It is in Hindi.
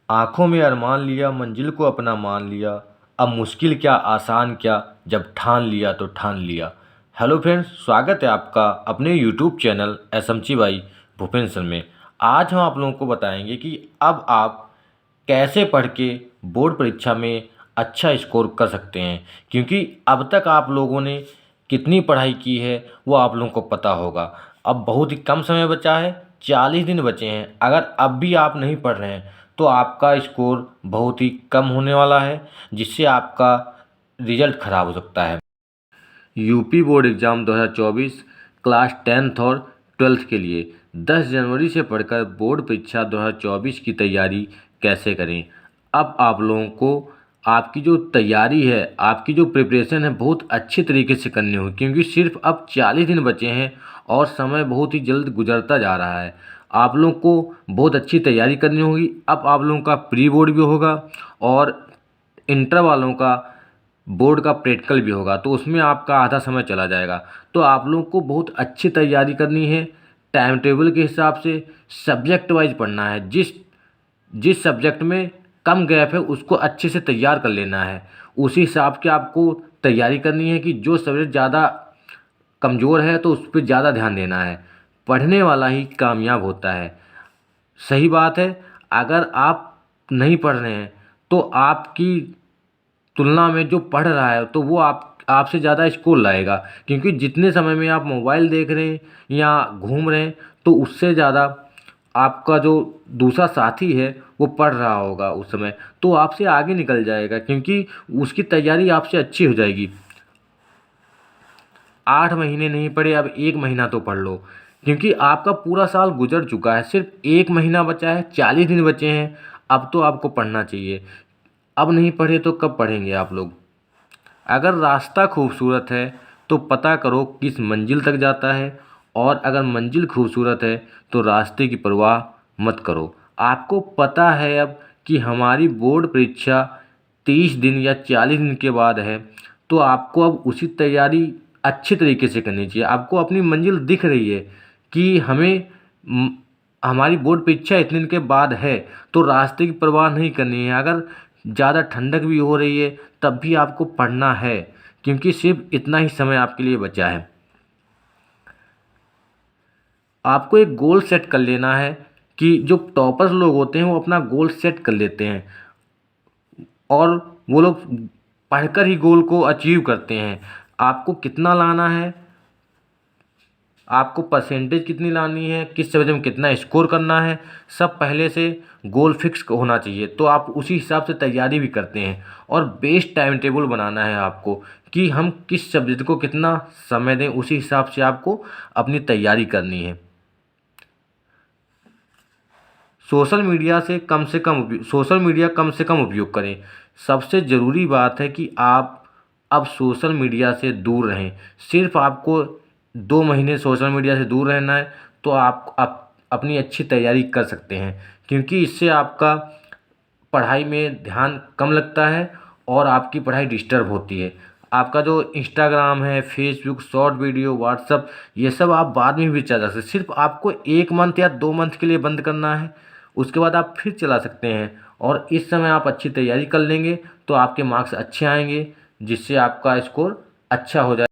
आँखों में अरमान लिया, मंजिल को अपना मान लिया। अब मुश्किल क्या आसान क्या, जब ठान लिया तो ठान लिया। हेलो फ्रेंड्स, स्वागत है आपका अपने YouTube channel SMC by Bhupendra sir में। आज हम आप लोगों को बताएंगे कि अब आप कैसे पढ़ के बोर्ड परीक्षा में अच्छा स्कोर कर सकते हैं, क्योंकि अब तक आप लोगों ने कितनी पढ़ाई की है वो आप लोगों को पता होगा। अब बहुत ही कम समय बचा है, 40 दिन बचे हैं। अगर अब भी आप नहीं पढ़ रहे हैं तो आपका स्कोर बहुत ही कम होने वाला है, जिससे आपका रिजल्ट खराब हो सकता है। UP board exam 2024 class 10th और 12th के लिए 10 जनवरी से पढ़कर बोर्ड परीक्षा 2024 की तैयारी कैसे करें। अब आप लोगों को आपकी जो तैयारी है, आपकी जो प्रिपरेशन है, बहुत अच्छे तरीके से करनी होगी, क्योंकि सिर्फ अब 40 दिन बचे हैं और समय बहुत ही जल्द गुजरता जा रहा है। आप लोगों को बहुत अच्छी तैयारी करनी होगी। अब आप लोगों का प्री बोर्ड भी होगा और इंटर वालों का बोर्ड का प्रैक्टिकल भी होगा, तो उसमें आपका आधा समय चला जाएगा। तो आप लोग को बहुत अच्छी तैयारी करनी है, टाइम टेबल के हिसाब से सब्जेक्ट वाइज पढ़ना है। जिस जिस सब्जेक्ट में कम गैप है उसको अच्छे से तैयार कर लेना है। उसी हिसाब की आपको तैयारी करनी है कि जो सब्जेक्ट ज़्यादा कमज़ोर है तो उस पर ज़्यादा ध्यान देना है। पढ़ने वाला ही कामयाब होता है। सही बात है। अगर आप नहीं पढ़ रहे हैं तो आपकी तुलना में जो पढ़ रहा है तो वो आपसे ज़्यादा स्कोर लाएगा, क्योंकि जितने समय में आप मोबाइल देख रहे हैं या घूम रहे हैं तो उससे ज़्यादा आपका जो दूसरा साथी है वो पढ़ रहा होगा उस समय, तो आपसे आगे निकल जाएगा, क्योंकि उसकी तैयारी आपसे अच्छी हो जाएगी। 8 महीने नहीं पढ़े, अब 1 महीना तो पढ़ लो, क्योंकि आपका पूरा साल गुजर चुका है। सिर्फ 1 महीना बचा है, 40 दिन बचे हैं। अब तो आपको पढ़ना चाहिए। अब नहीं पढ़े तो कब पढ़ेंगे आप लोग। अगर रास्ता खूबसूरत है तो पता करो किस मंजिल तक जाता है, और अगर मंजिल खूबसूरत है तो रास्ते की परवाह मत करो। आपको पता है अब कि हमारी बोर्ड परीक्षा 30 दिन या 40 दिन के बाद है, तो आपको अब उसी तैयारी अच्छे तरीके से करनी चाहिए। आपको अपनी मंजिल दिख रही है कि म, हमारी बोर्ड परीक्षा इतने दिन के बाद है, तो रास्ते की परवाह नहीं करनी है। अगर ज़्यादा ठंडक भी हो रही है तब भी आपको पढ़ना है, क्योंकि सिर्फ इतना ही समय आपके लिए बचा है। आपको एक गोल सेट कर लेना है कि जो टॉपर्स लोग होते हैं वो अपना गोल सेट कर लेते हैं और वो लोग पढ़कर ही गोल को अचीव करते हैं। आपको कितना लाना है, आपको परसेंटेज कितनी लानी है, किस सब्जेक्ट में कितना स्कोर करना है, सब पहले से गोल फिक्स होना चाहिए। तो आप उसी हिसाब से तैयारी भी करते हैं, और बेस्ट टाइम टेबल बनाना है आपको कि हम किस सब्जेक्ट को कितना समय दें। उसी हिसाब से आपको अपनी तैयारी करनी है। सोशल मीडिया कम से कम उपयोग करें। सबसे ज़रूरी बात है कि आप अब सोशल मीडिया से दूर रहें। सिर्फ आपको 2 महीने सोशल मीडिया से दूर रहना है, तो आप अपनी अच्छी तैयारी कर सकते हैं, क्योंकि इससे आपका पढ़ाई में ध्यान कम लगता है और आपकी पढ़ाई डिस्टर्ब होती है। आपका जो इंस्टाग्राम है, फेसबुक, शॉर्ट वीडियो, व्हाट्सअप, ये सब आप बाद में भी चला सकते हैं। सिर्फ आपको 1 मंथ या 2 मंथ के लिए बंद करना है, उसके बाद आप फिर चला सकते हैं। और इस समय आप अच्छी तैयारी कर लेंगे तो आपके मार्क्स अच्छे आएंगे, जिससे आपका स्कोर अच्छा हो जाए।